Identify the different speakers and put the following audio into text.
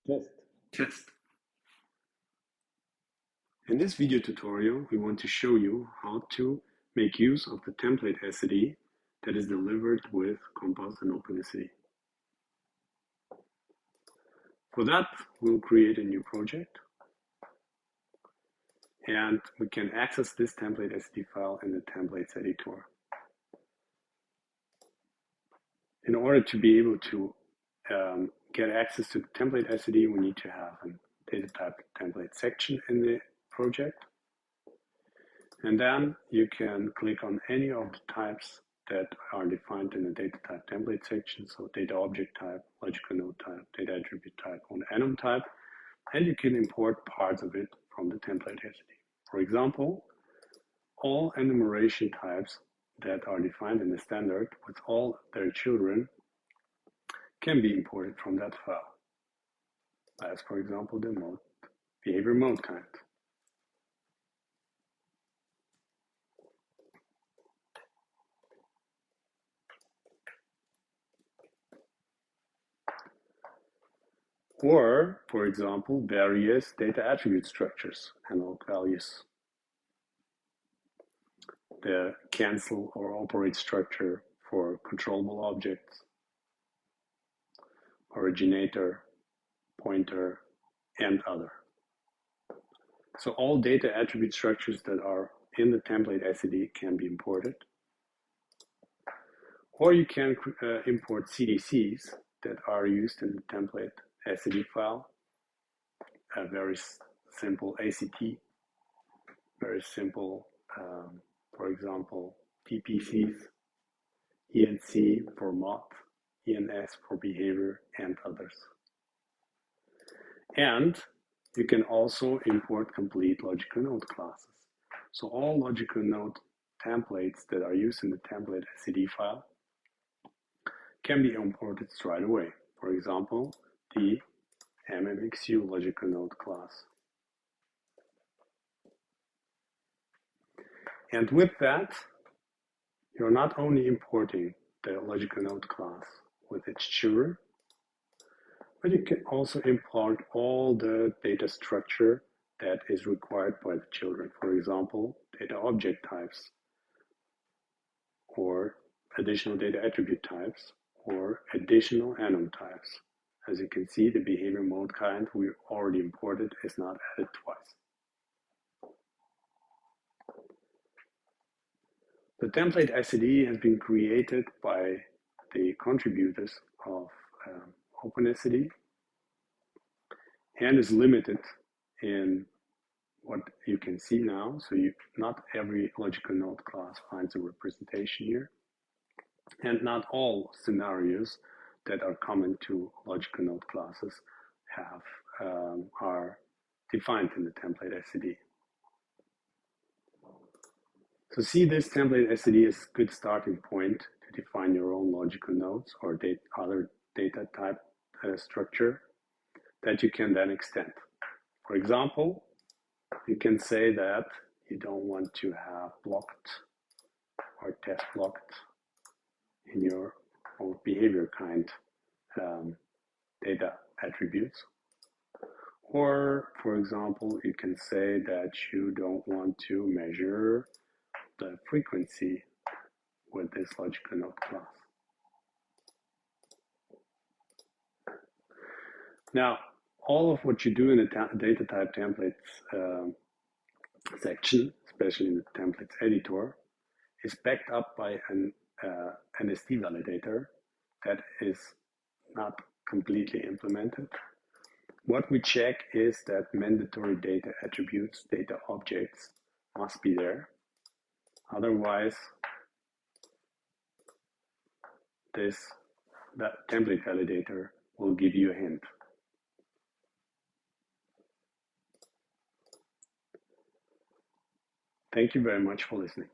Speaker 1: Test.
Speaker 2: Test. In this video tutorial, we want to show you how to make use of the TemplateSCD that is delivered with CoMPAS and OpenSCD. For that, we'll create a new project, and we can access this TemplateSCD file in the templates editor. In order to be able to get access to the TemplateSCD, we need to have a data type template section in the project. And then you can click on any of the types that are defined in the data type template section. So data object type, logical node type, data attribute type, and enum type. And you can import parts of it from the TemplateSCD. For example, all enumeration types that are defined in the standard with all their children can be imported from that file. As for example, the mode, behavior mode kind. Or, for example, various data attribute structures and log values. The cancel or operate structure for controllable objects, originator, pointer, and other. So all data attribute structures that are in the TemplateSCD can be imported. Or you can import CDCs that are used in the TemplateSCD file. A very simple ACT, very simple, for example, TPCs, ENC for mod, ENS for behavior, and others. And you can also import complete logical node classes. So all logical node templates that are used in the TemplateSCD file can be imported right away. For example, the MMXU logical node class. And with that, you're not only importing the logical node class with its children, but you can also import all the data structure that is required by the children. For example, data object types, or additional data attribute types, or additional enum types. As you can see, the behavior mode kind we already imported is not added twice. The TemplateSCD has been created by the contributors of OpenSCD and is limited in what you can see now. So not every logical node class finds a representation here, and not all scenarios that are common to logical node classes are defined in the TemplateSCD. So see this TemplateSCD as a good starting point to define your own logical nodes or other data type structure that you can then extend. For example, you can say that you don't want to have blocked or test blocked in your own behavior kind data attributes. Or, for example, you can say that you don't want to measure the frequency with this logical node class. Now, all of what you do in the data type templates section, especially in the templates editor, is backed up by an NSD validator that is not completely implemented. What we check is that mandatory data attributes, data objects, must be there. Otherwise, that template validator will give you a hint. Thank you very much for listening.